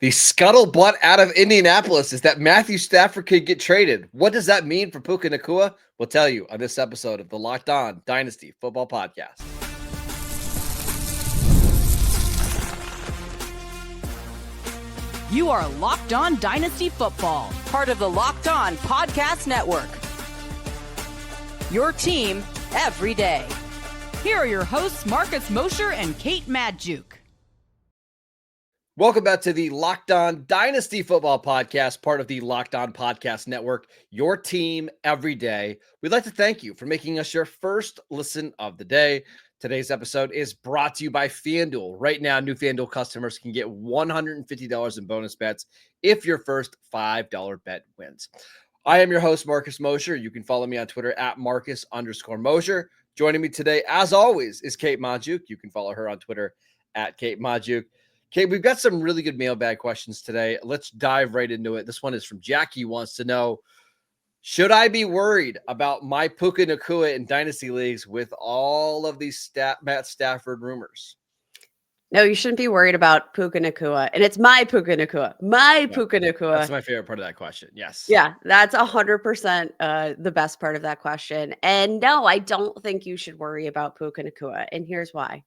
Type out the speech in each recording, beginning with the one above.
The scuttlebutt out of Indianapolis is that Matthew Stafford could get traded. What does that mean for Puka Nacua? We'll tell you on this episode of the Locked On Dynasty Football Podcast. You are Locked On Dynasty Football, part of the Locked On Podcast Network. Your team every day. Here are your hosts, Marcus Mosher and Kate Madjuk. Welcome back to the Locked On Dynasty Football Podcast, part of the Locked On Podcast Network, your team every day. We'd like to thank you for making us your first listen of the day. Today's episode is brought to you by FanDuel. Right now, new FanDuel customers can get $150 in bonus bets if your first $5 bet wins. I am your host, Marcus Mosher. You can follow me on Twitter at Marcus_Mosher. Joining me today, as always, is Kate Madjuk. You can follow her on Twitter at Kate Madjuk. Kate, we've got some really good mailbag questions today. Let's dive right into it. This one is from Jackie, wants to know, should I be worried about my Puka Nacua in Dynasty Leagues with all of these Matt Stafford rumors? No, you shouldn't be worried about Puka Nacua. And it's my Puka Nacua. Puka Nacua. That's my favorite part of that question. Yes. Yeah, that's 100% the best part of that question. And no, I don't think you should worry about Puka Nacua. And here's why.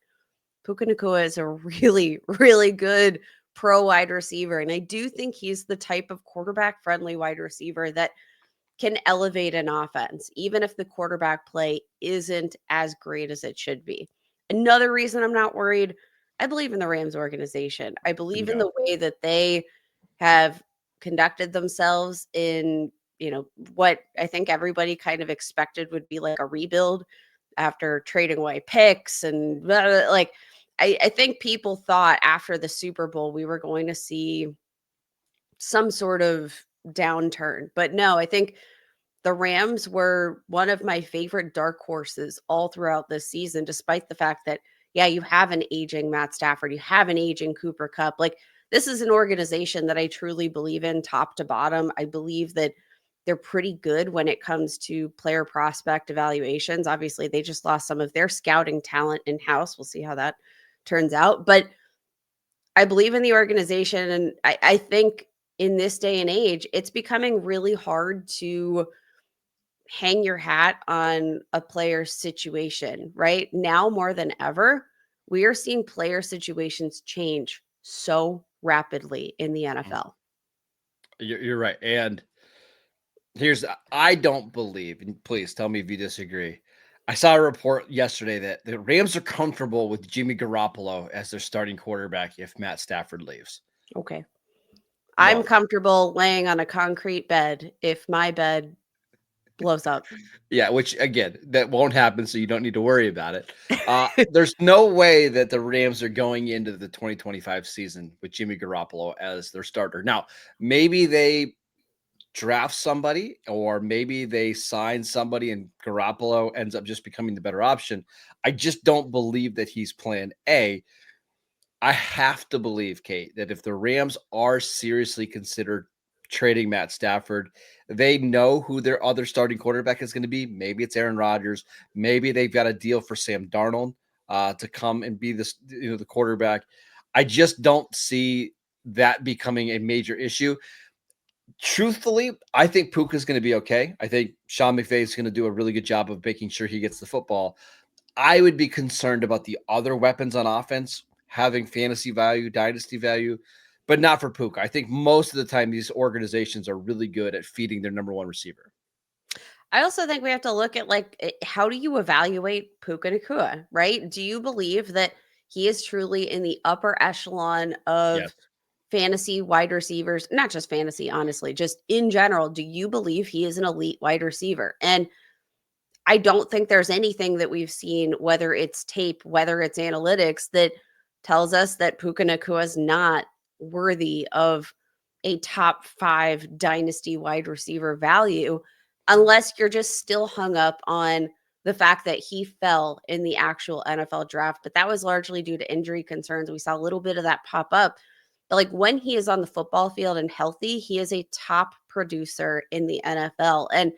Puka Nacua is a really, really good pro wide receiver. And I do think he's the type of quarterback-friendly wide receiver that can elevate an offense, even if the quarterback play isn't as great as it should be. Another reason I'm not worried, I believe in the Rams organization. I believe in the way that they have conducted themselves in, what I think everybody kind of expected would be like a rebuild after trading away picks and blah, blah, blah. I think people thought after the Super Bowl we were going to see some sort of downturn. But no, I think the Rams were one of my favorite dark horses all throughout this season, despite the fact that, yeah, you have an aging Matt Stafford, you have an aging Cooper Kupp. This is an organization that I truly believe in top to bottom. I believe that they're pretty good when it comes to player prospect evaluations. Obviously, they just lost some of their scouting talent in-house. We'll see how that turns out. But I believe in the organization. And I think in this day and age, it's becoming really hard to hang your hat on a player's situation, right? Now more than ever, we are seeing player situations change so rapidly in the NFL. You're right. And I don't believe, and please tell me if you disagree. I saw a report yesterday that the Rams are comfortable with Jimmy Garoppolo as their starting quarterback if Matt Stafford leaves. Okay. I'm comfortable laying on a concrete bed if my bed blows up. Yeah, which again, that won't happen, so you don't need to worry about it. There's no way that the Rams are going into the 2025 season with Jimmy Garoppolo as their starter. Now, maybe they draft somebody, or maybe they sign somebody and Garoppolo ends up just becoming the better option. I just don't believe that he's plan A. I have to believe, Kate, that if the Rams are seriously considered trading Matt Stafford, they know who their other starting quarterback is going to be. Maybe it's Aaron Rodgers. Maybe they've got a deal for Sam Darnold to come and be the quarterback. I just don't see that becoming a major issue. Truthfully, I think Puka's going to be okay. I think Sean McVay is going to do a really good job of making sure he gets the football. I would be concerned about the other weapons on offense having fantasy value, dynasty value, but not for Puka. I think most of the time these organizations are really good at feeding their number one receiver. I also think we have to look at how do you evaluate Puka Nacua, right? Do you believe that he is truly in the upper echelon of fantasy wide receivers? Not just fantasy, honestly, just in general. Do you believe he is an elite wide receiver? And I don't think there's anything that we've seen, whether it's tape, whether it's analytics, that tells us that Puka Nacua is not worthy of a top 5 dynasty wide receiver value, unless you're just still hung up on the fact that he fell in the actual NFL draft. But that was largely due to injury concerns. We saw a little bit of that pop up. But when he is on the football field and healthy, he is a top producer in the NFL. And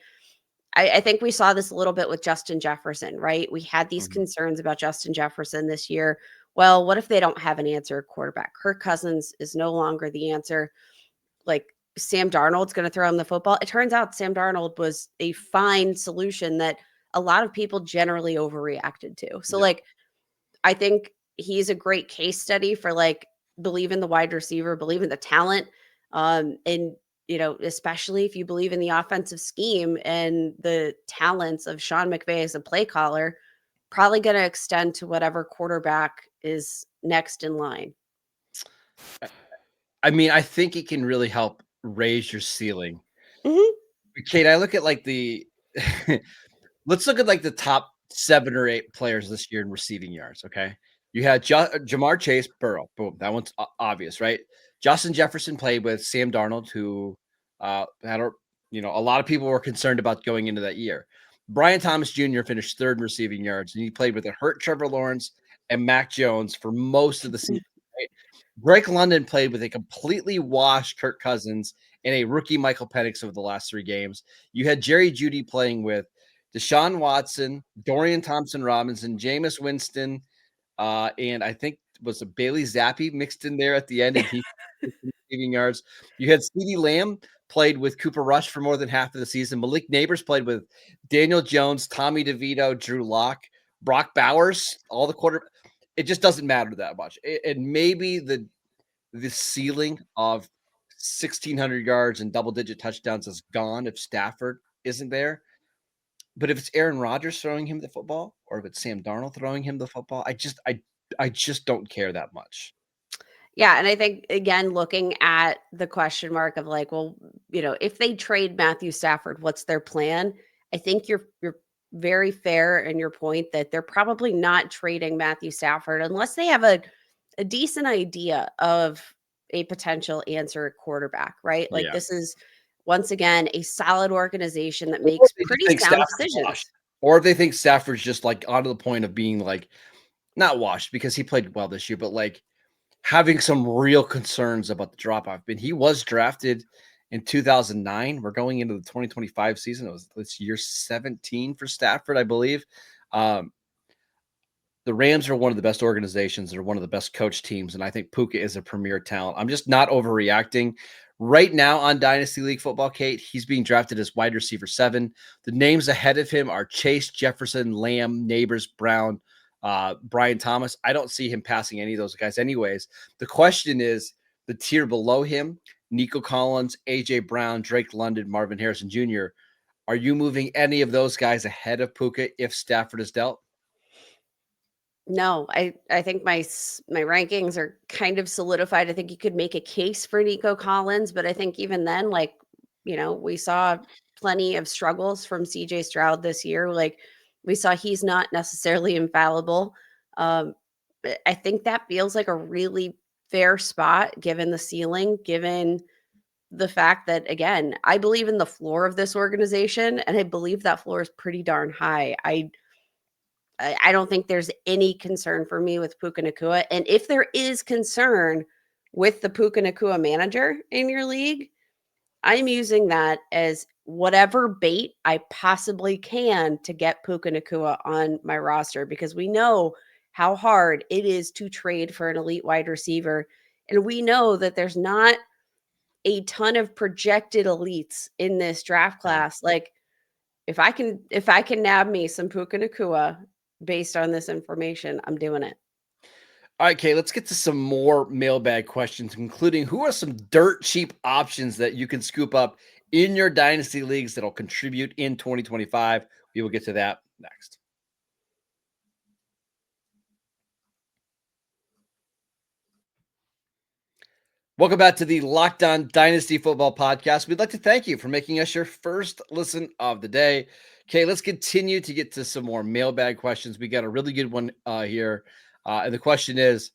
I think we saw this a little bit with Justin Jefferson, right? We had these concerns about Justin Jefferson this year Well, what if they don't have an answer at quarterback? Kirk Cousins is no longer the answer. Like Sam Darnold's going to throw him the football. It turns out Sam Darnold was a fine solution that a lot of people generally overreacted to. So Yeah. I think he's a great case study for believe in the wide receiver, believe in the talent. And especially if you believe in the offensive scheme and the talents of Sean McVay as a play caller, probably going to extend to whatever quarterback is next in line. I mean, I think it can really help raise your ceiling. Mm-hmm. Kate, I look at let's look at the top 7 or 8 players this year in receiving yards. Okay. You had Jamar Chase, Burrow. Boom. That one's obvious, right? Justin Jefferson played with Sam Darnold, who had a lot of people were concerned about going into that year. Brian Thomas Jr. finished 3rd in receiving yards, and he played with a hurt Trevor Lawrence and Mac Jones for most of the season. Right? Drake London played with a completely washed Kirk Cousins and a rookie Michael Penix over the last 3 games. You had Jerry Jeudy playing with Deshaun Watson, Dorian Thompson-Robinson, Jameis Winston, and I think was a Bailey Zappi mixed in there at the end, and he receiving yards. You had CeeDee Lamb played with Cooper Rush for more than half of the season. Malik Neighbors played with Daniel Jones, Tommy DeVito, Drew Lock, Brock Bowers, all the quarter. It just doesn't matter that much. And maybe the ceiling of 1,600 yards and double-digit touchdowns is gone if Stafford isn't there. But if it's Aaron Rodgers throwing him the football, or if it's Sam Darnold throwing him the football, I just don't care that much. Yeah, and I think again, looking at the question mark of if they trade Matthew Stafford, what's their plan? I think you're very fair in your point that they're probably not trading Matthew Stafford unless they have a decent idea of a potential answer at quarterback, right? Like Yeah. this is once again a solid organization that makes pretty sound decisions. Or if they think Stafford's just onto the point of being not washed because he played well this year, but having some real concerns about the drop off. And he was drafted in 2009. We're going into the 2025 season. It's year 17 for Stafford, I believe. The Rams are one of the best organizations. They're one of the best coach teams. And I think Puka is a premier talent. I'm just not overreacting. Right now on Dynasty League Football, Kate, he's being drafted as wide receiver 7. The names ahead of him are Chase, Jefferson, Lamb, Neighbors, Brown, Brian Thomas. I don't see him passing any of those guys anyways. The question is the tier below him, Nico Collins, A.J. Brown, Drake London, Marvin Harrison Jr. Are you moving any of those guys ahead of Puka if Stafford is dealt? No, I think my rankings are kind of solidified. I think you could make a case for Nico Collins, but I think even then, we saw plenty of struggles from CJ Stroud this year. We saw he's not necessarily infallible. I think that feels like a really fair spot given the ceiling, given the fact that, again, I believe in the floor of this organization, and I believe that floor is pretty darn high. I don't think there's any concern for me with Puka Nacua. And if there is concern with the Puka Nacua manager in your league, I'm using that as whatever bait I possibly can to get Puka Nacua on my roster, because we know how hard it is to trade for an elite wide receiver. And we know that there's not a ton of projected elites in this draft class. If I can nab me some Puka Nacua based on this information, I'm doing it. All right, Kate, let's get to some more mailbag questions, including who are some dirt cheap options that you can scoop up in your dynasty leagues that'll contribute in 2025. We will get to that next. Welcome back to the Locked On Dynasty Football Podcast. We'd like to thank you for making us your first listen of the day. Okay, let's continue to get to some more mailbag questions. We got a really good one here. And the question is,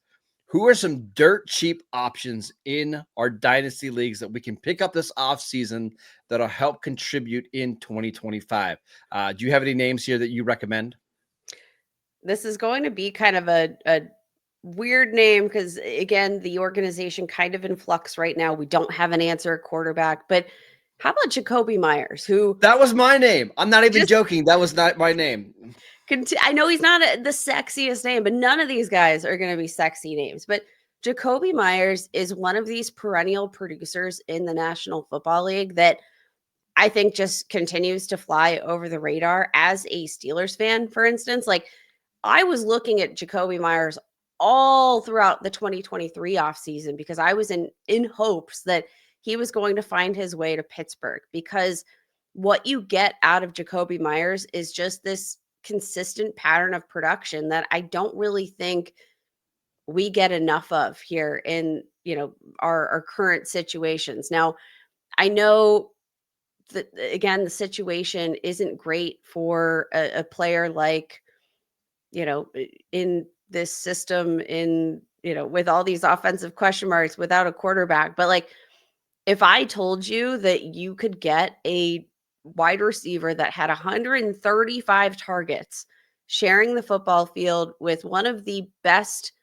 who are some dirt cheap options in our dynasty leagues that we can pick up this offseason that'll help contribute in 2025? Do you have any names here that you recommend? This is going to be kind of a weird name because, again, the organization kind of in flux right now. We don't have an answer at quarterback, but how about Jacoby Myers, who... That was my name. I'm not even joking. That was not my name. I know he's not the sexiest name, but none of these guys are going to be sexy names. But Jacoby Myers is one of these perennial producers in the National Football League that I think just continues to fly over the radar. As a Steelers fan, for instance, like I was looking at Jacoby Myers all throughout the 2023 offseason because I was in hopes that he was going to find his way to Pittsburgh, because what you get out of Jacoby Myers is just this consistent pattern of production that I don't really think we get enough of here in, our current situations. Now, I know that, again, the situation isn't great for a player like, in this system, with all these offensive question marks, without a quarterback. But like, if I told you that you could get a wide receiver that had 135 targets sharing the football field with one of the best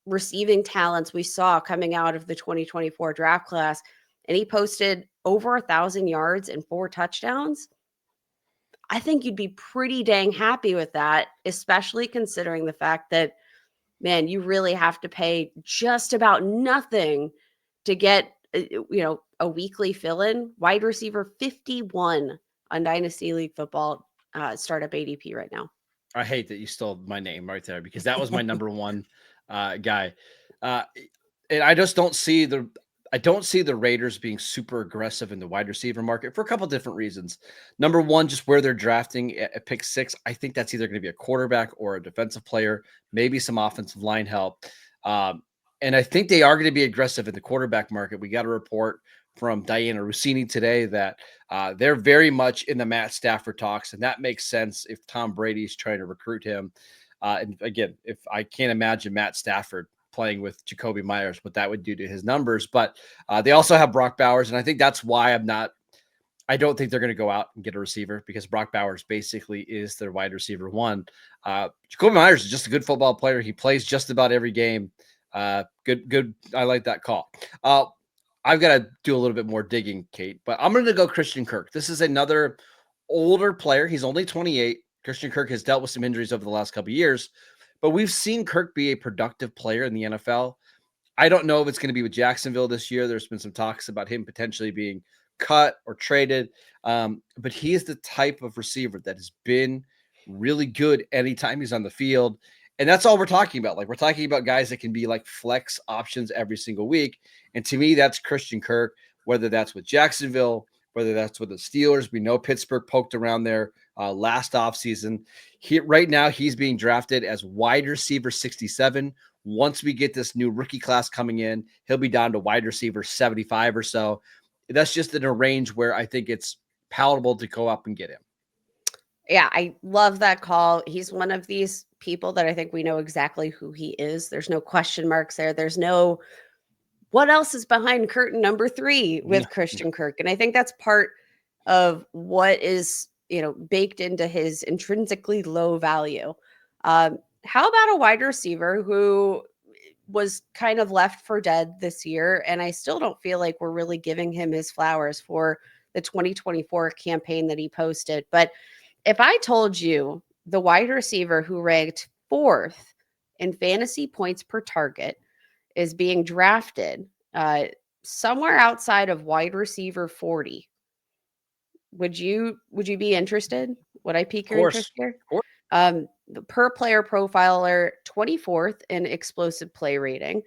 receiving talents we saw coming out of the 2024 draft class, and he posted over 1,000 yards and 4 touchdowns, I think you'd be pretty dang happy with that, especially considering the fact that, man, you really have to pay just about nothing to get, a weekly fill-in. Wide receiver 51 on Dynasty League Football startup ADP right now. I hate that you stole my name right there, because that was my number one guy. And I just don't see the Raiders being super aggressive in the wide receiver market for a couple different reasons. Number one, just where they're drafting at pick 6. I think that's either going to be a quarterback or a defensive player, maybe some offensive line help. And I think they are going to be aggressive in the quarterback market. We got a report from Diana Rossini today that they're very much in the Matt Stafford talks, and that makes sense if Tom Brady's trying to recruit him. And again, if I can't imagine Matt Stafford playing with Jacoby Myers, what that would do to his numbers. But they also have Brock Bowers, and I think that's why I don't think they're going to go out and get a receiver, because Brock Bowers basically is their wide receiver 1. Jacoby Myers is just a good football player. He plays just about every game. Good. I like that call. I've got to do a little bit more digging, Kate, but I'm going to go Christian Kirk. This is another older player. He's only 28. Christian Kirk has dealt with some injuries over the last couple of years, but we've seen Kirk be a productive player in the NFL. I don't know if it's going to be with Jacksonville this year. There's been some talks about him potentially being cut or traded, but he is the type of receiver that has been really good anytime he's on the field. And that's all we're talking about. Like, we're talking about guys that can be like flex options every single week. And to me, that's Christian Kirk, whether that's with Jacksonville, whether that's with the Steelers. We know Pittsburgh poked around there last offseason. Right now, he's being drafted as wide receiver 67. Once we get this new rookie class coming in, he'll be down to wide receiver 75 or so. That's just in a range where I think it's palatable to go up and get him. Yeah, I love that call. He's one of these people that I think we know exactly who he is. There's no question marks there. There's no what else is behind curtain number 3 with Christian Kirk. And I think that's part of what is, baked into his intrinsically low value. How about a wide receiver who was kind of left for dead this year? And I still don't feel like we're really giving him his flowers for the 2024 campaign that he posted. But if I told you the wide receiver who ranked 4th in fantasy points per target is being drafted somewhere outside of wide receiver 40, would you be interested? Would I pique your interest here? The per player profiler, 24th in explosive play rating,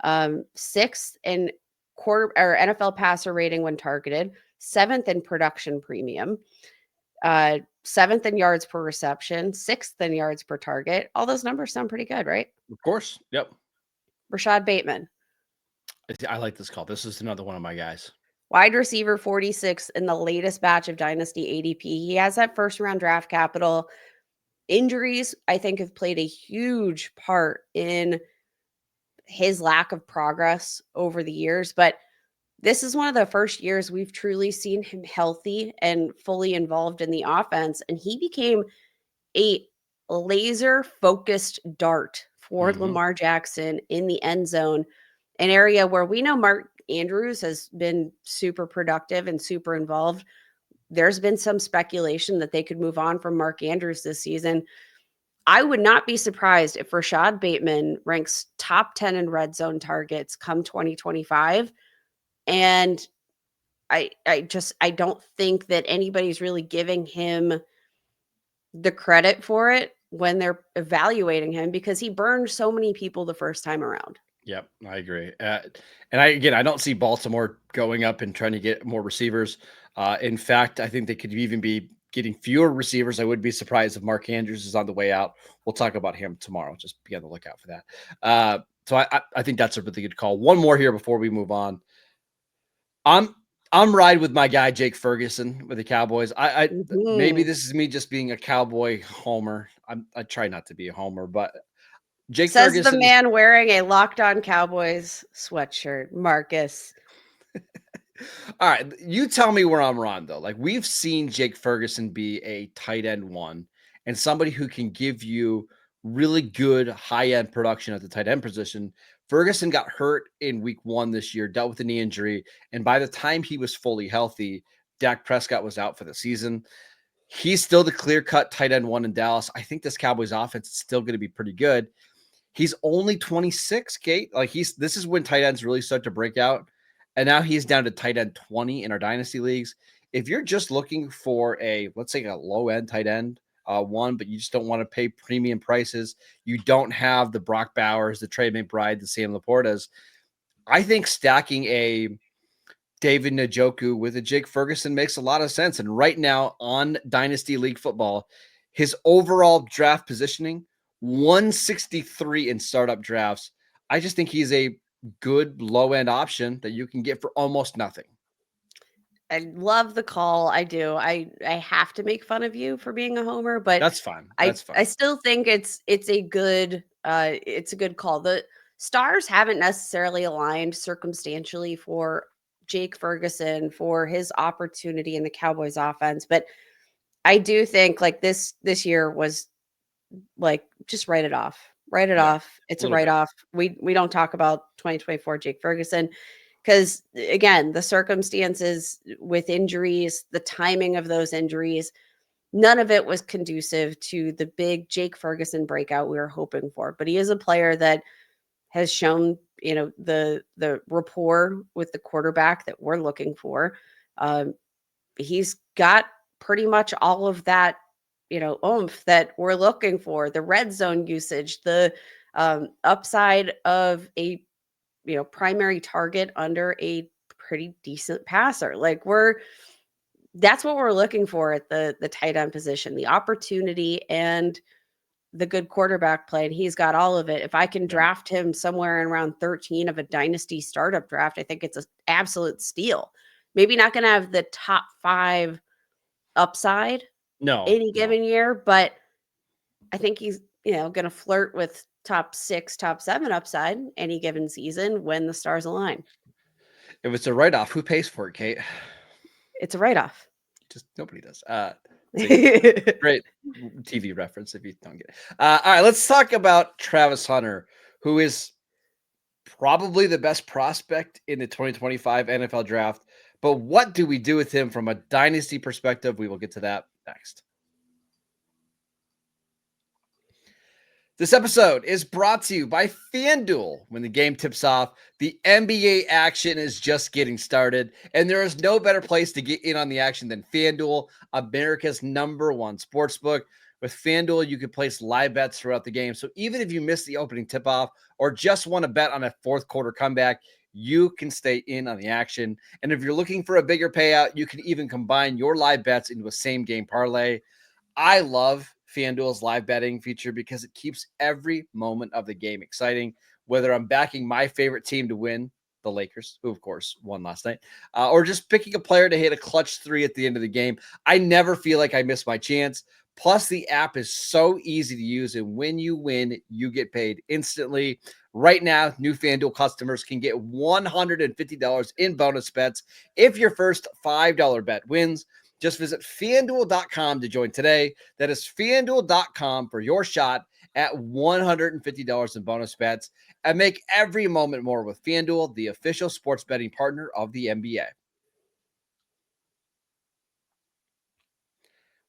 6th in quarter or NFL passer rating when targeted, 7th in production premium, 7th in yards per reception, 6th in yards per target. All those numbers sound pretty good, right? Of course. Yep. Rashad Bateman. I like this call. This is another one of my guys. Wide receiver 46 in the latest batch of Dynasty ADP. He has that first round draft capital. Injuries, I think, have played a huge part in his lack of progress over the years. But this is one of the first years we've truly seen him healthy and fully involved in the offense. And he became a laser-focused dart for Lamar Jackson in the end zone, an area where we know Mark Andrews has been super productive and super involved. There's been some speculation that they could move on from Mark Andrews this season. I would not be surprised if Rashad Bateman ranks top 10 in red zone targets come 2025. And I don't think that anybody's really giving him the credit for it when they're evaluating him, because he burned so many people the first time around. Yep, I agree. And I don't see Baltimore going up and trying to get more receivers. In fact, I think they could even be getting fewer receivers. I would be surprised if Mark Andrews is on the way out. We'll talk about him tomorrow. Just be on the lookout for that. So I think that's a really good call. One more here before we move on. I'm riding with my guy Jake Ferguson with the Cowboys. Maybe this is me just being a Cowboy homer. I try not to be a homer, but Jake Says Ferguson. the man wearing a Locked On Cowboys sweatshirt, Marcus. All right, you tell me where I'm wrong, though. Like, we've seen Jake Ferguson be a tight end one and somebody who can give you really good high-end production at the tight end position. Ferguson got hurt in week 1 this year, dealt with a knee injury, and by the time he was fully healthy, Dak Prescott was out for the season. He's still the clear-cut tight end one in Dallas. I think this Cowboys offense is still going to be pretty good. He's only 26, Kate. Like, this is when tight ends really start to break out. And now he's down to tight end 20 in our dynasty leagues. If you're just looking for let's say a low end tight end one, but you just don't want to pay premium prices, you don't have the Brock Bowers, the Trey McBride, the Sam Laportas, I think stacking a David Njoku with a Jake Ferguson makes a lot of sense. And right now on Dynasty League Football, his overall draft positioning, 163 in startup drafts. I just think he's a good low-end option that you can get for almost nothing. I love the call. I do. I have to make fun of you for being a homer, but That's fine. That's fine. I still think it's a good call. The stars haven't necessarily aligned circumstantially for Jake Ferguson for his opportunity in the Cowboys offense, but I do think like this year was like, just write it off. Write it off. It's a write off. We don't talk about 2024 Jake Ferguson because, again, the circumstances with injuries, the timing of those injuries, none of it was conducive to the big Jake Ferguson breakout we were hoping for. But he is a player that has shown, the rapport with the quarterback that we're looking for. He's got pretty much all of that, oomph that we're looking for, the red zone usage, the upside of a, primary target under a pretty decent passer. Like that's what we're looking for at the tight end position, the opportunity and the good quarterback play. And he's got all of it. If I can draft him somewhere in around 13 of a dynasty startup draft, I think it's an absolute steal. Maybe not going to have the top 5 upside any given year, but I think he's, going to flirt with top 6, top 7 upside any given season when the stars align. If it's a write-off, who pays for it, Kate? It's a write-off. Just nobody does. Great TV reference if you don't get it. All right, let's talk about Travis Hunter, who is probably the best prospect in the 2025 NFL draft. But what do we do with him from a dynasty perspective? We will get to that next. This episode is brought to you by FanDuel. When the game tips off, the NBA action is just getting started, and there is no better place to get in on the action than FanDuel, America's #1 sportsbook. With FanDuel, you can place live bets throughout the game. So even if you miss the opening tip-off or just want to bet on a fourth quarter comeback, you can stay in on the action. And if you're looking for a bigger payout, you can even combine your live bets into a same-game parlay. I love FanDuel's live betting feature because it keeps every moment of the game exciting, whether I'm backing my favorite team to win, the Lakers, who of course won last night, or just picking a player to hit a clutch 3 at the end of the game. I never feel like I miss my chance. Plus, the app is so easy to use, and when you win, you get paid instantly. Right now, new FanDuel customers can get $150 in bonus bets if your first $5 bet wins. Just visit FanDuel.com to join today. That is FanDuel.com for your shot at $150 in bonus bets, and make every moment more with FanDuel, the official sports betting partner of the NBA.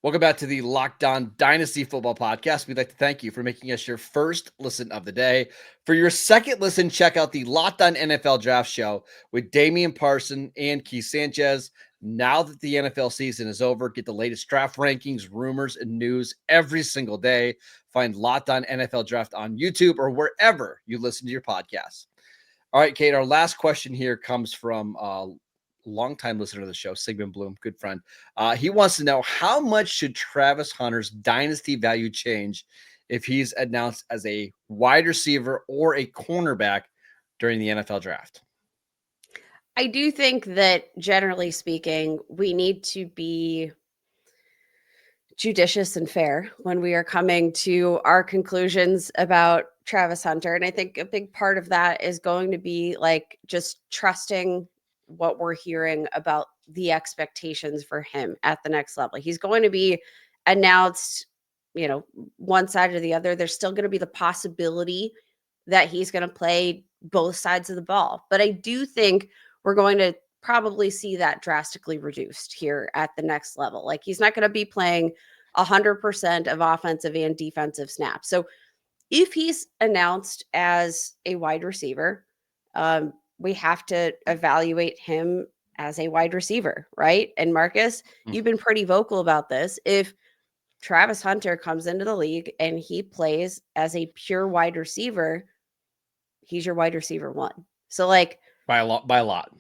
Welcome back to the Locked On Dynasty Football Podcast. We'd like to thank you for making us your first listen of the day. For your second listen, check out the Locked On NFL Draft Show with Damian Parson and Keith Sanchez. Now that the NFL season is over, get the latest draft rankings, rumors, and news every single day. Find Locked On NFL Draft on YouTube or wherever you listen to your podcasts. All right, Kate, our last question here comes from longtime listener to the show, Sigmund Bloom, good friend. He wants to know, how much should Travis Hunter's dynasty value change if he's announced as a wide receiver or a cornerback during the NFL draft? I do think that, generally speaking, we need to be judicious and fair when we are coming to our conclusions about Travis Hunter. And I think a big part of that is going to be like just trusting what we're hearing about the expectations for him at the next level. He's going to be announced, one side or the other. There's still going to be the possibility that he's going to play both sides of the ball. But I do think we're going to probably see that drastically reduced here at the next level. Like, he's not going to be playing 100% of offensive and defensive snaps. So if he's announced as a wide receiver, we have to evaluate him as a wide receiver, right? And Marcus, you've been pretty vocal about this. If Travis Hunter comes into the league and he plays as a pure wide receiver, he's your wide receiver one. So like by a lot.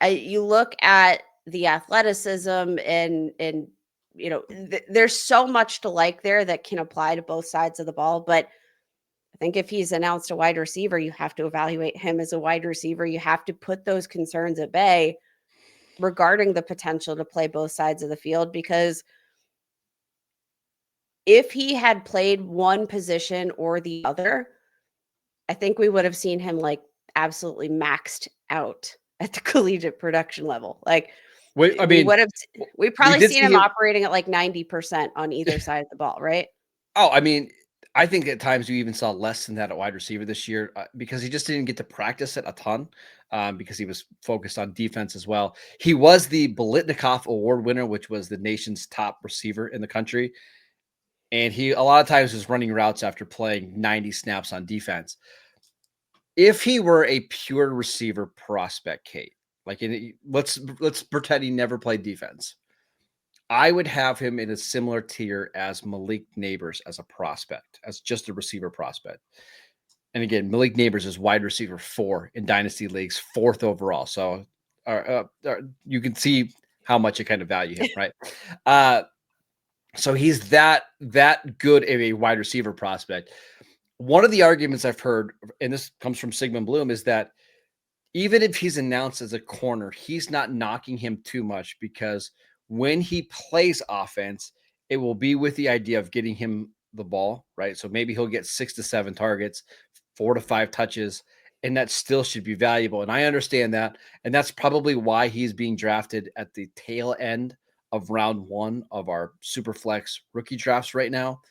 You look at the athleticism and there's so much to like there that can apply to both sides of the ball. But I think if he's announced a wide receiver, you have to evaluate him as a wide receiver. You have to put those concerns at bay regarding the potential to play both sides of the field, because if he had played one position or the other, I think we would have seen him like absolutely maxed out at the collegiate production level. Like, we've probably seen him operating at like 90% on either side of the ball, right? Oh, I mean, I think at times you even saw less than that at wide receiver this year because he just didn't get to practice it a ton because he was focused on defense as well. He was the Biletnikoff Award winner, which was the nation's top receiver in the country. And he a lot of times was running routes after playing 90 snaps on defense. If he were a pure receiver prospect, Kate, let's pretend he never played defense, I would have him in a similar tier as Malik Nabers as a prospect, as just a receiver prospect. And again, Malik Nabers is wide receiver 4 in Dynasty leagues, 4th overall. So you can see how much you kind of value him, right? So he's that good of a wide receiver prospect. One of the arguments I've heard, and this comes from Sigmund Bloom, is that even if he's announced as a corner, he's not knocking him too much because when he plays offense, it will be with the idea of getting him the ball, right? So maybe he'll get 6 to 7 targets, 4 to 5 touches, and that still should be valuable. And I understand that. And that's probably why he's being drafted at the tail end of round 1 of our Superflex rookie drafts right now.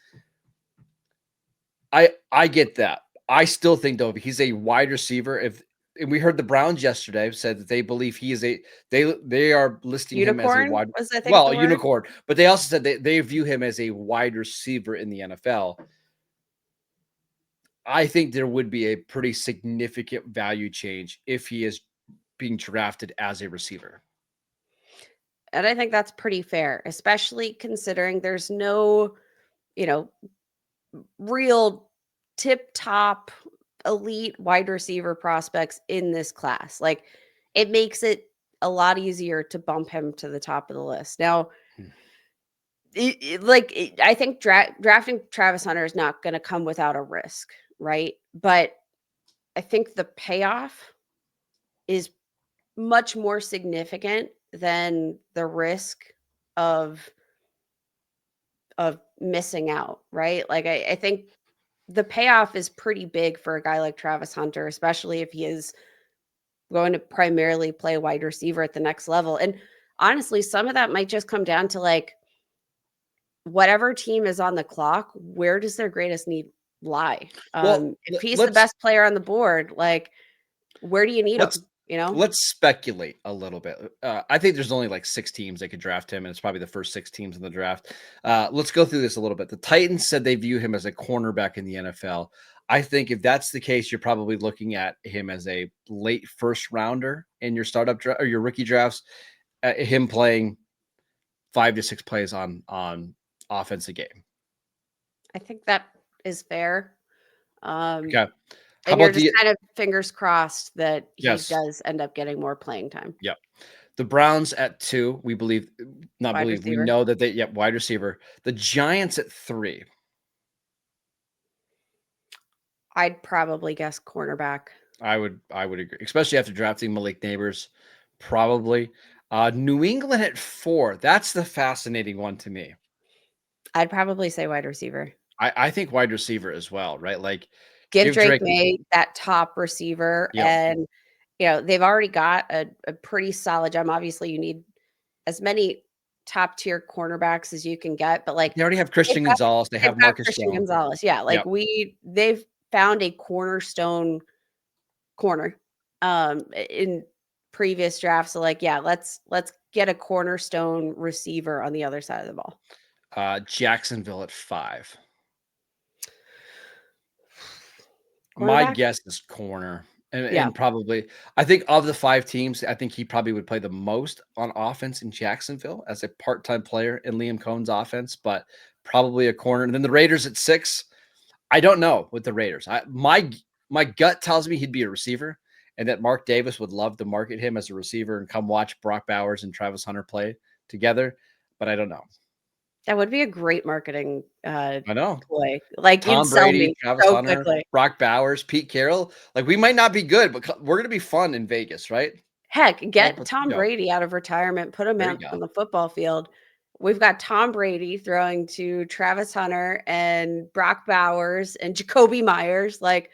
I get that. I still think, though, if he's a wide receiver, and we heard the Browns yesterday said that they believe he is they are listing unicorn, him as a wide unicorn, but they also said they view him as a wide receiver in the NFL. I think there would be a pretty significant value change if he is being drafted as a receiver. And I think that's pretty fair, especially considering there's no, real tip-top elite wide receiver prospects in this class. Like, it makes it a lot easier to bump him to the top of the list. Now, I think drafting Travis Hunter is not going to come without a risk, right? But I think the payoff is much more significant than the risk of missing out, right? Like, I think the payoff is pretty big for a guy like Travis Hunter, especially if he is going to primarily play wide receiver at the next level. And honestly, some of that might just come down to like, whatever team is on the clock, where does their greatest need lie? If he's the best player on the board, like, where do you need him? Let's speculate a little bit. I think there's only like 6 teams that could draft him, and it's probably the first 6 teams in the draft. Let's go through this a little bit. The Titans said they view him as a cornerback in the NFL. I think if that's the case, you're probably looking at him as a late first rounder in your startup or your rookie drafts. Him playing 5 to 6 plays on offense a game. I think that is fair. Okay. And you're just kind of fingers crossed that he does end up getting more playing time. Yep. The Browns at 2, we believe, we know that wide receiver. The Giants at 3. I'd probably guess cornerback. I would agree, especially after drafting Malik Neighbors, probably. New England at 4. That's the fascinating one to me. I'd probably say wide receiver. I think wide receiver as well, right? Like give Drake May that top receiver, and they've already got a pretty solid gem. Obviously, you need as many top tier cornerbacks as you can get, but like they already have Christian Gonzalez, they have Marcus Christian Gonzalez. Yeah, like they've found a cornerstone corner in previous drafts. So like, let's get a cornerstone receiver on the other side of the ball. Jacksonville at 5. My guess is corner. And probably, I think of the 5 teams, I think he probably would play the most on offense in Jacksonville as a part-time player in Liam Cohen's offense, but probably a corner. And then the Raiders at 6. I don't know with the Raiders. My gut tells me he'd be a receiver, and that Mark Davis would love to market him as a receiver and come watch Brock Bowers and Travis Hunter play together, but I don't know. That would be a great marketing I know. ploy. Like Tom you'd sell Brady, me Travis so Hunter, quickly. Brock Bowers, Pete Carroll. Like we might not be good, but we're going to be fun in Vegas, right? Heck, get Tom Brady out of retirement, put him on the football field. We've got Tom Brady throwing to Travis Hunter and Brock Bowers and Jacoby Myers. Like,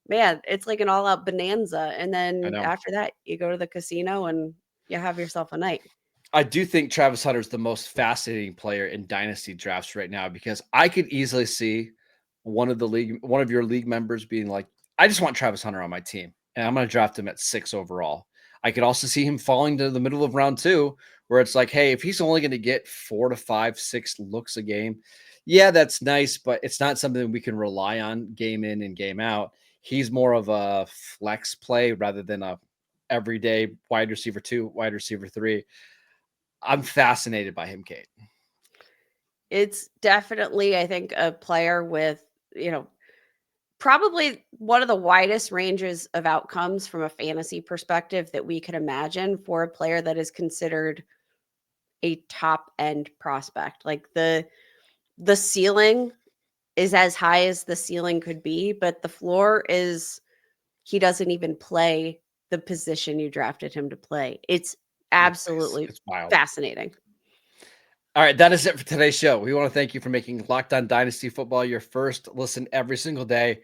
man, it's like an all-out bonanza. And then after that, you go to the casino and you have yourself a night. I do think Travis Hunter is the most fascinating player in dynasty drafts right now, because I could easily see one of your league members being like, I just want Travis Hunter on my team, and I'm going to draft him at 6 overall. I could also see him falling to the middle of round 2, where it's like, hey, if he's only going to get 4 to 5, 6 looks a game, that's nice, but it's not something we can rely on game in and game out. He's more of a flex play rather than a everyday wide receiver 2, wide receiver 3. I'm fascinated by him, Kate. It's definitely, I think, a player with, probably one of the widest ranges of outcomes from a fantasy perspective that we could imagine for a player that is considered a top end prospect. Like the ceiling is as high as the ceiling could be, but the floor is, he doesn't even play the position you drafted him to play. It's absolutely fascinating. All right, that is it for today's show. We want to thank you for making Locked On Dynasty Football your first listen every single day.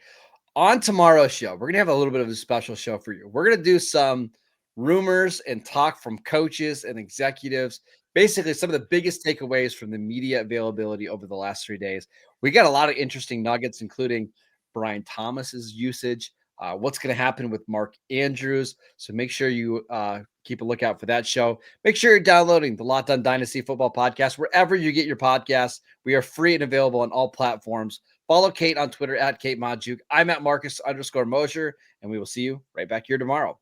On tomorrow's show, we're going to have a little bit of a special show for you. We're going to do some rumors and talk from coaches and executives, basically some of the biggest takeaways from the media availability over the last 3 days. We got a lot of interesting nuggets, including Brian Thomas's usage, what's going to happen with Mark Andrews. So make sure you keep a lookout for that show. Make sure you're downloading the Locked On Dynasty Football Podcast wherever you get your podcasts. We are free and available on all platforms. Follow Kate on Twitter at Kate Modjuk. I'm at Marcus_Mosher, and we will see you right back here tomorrow.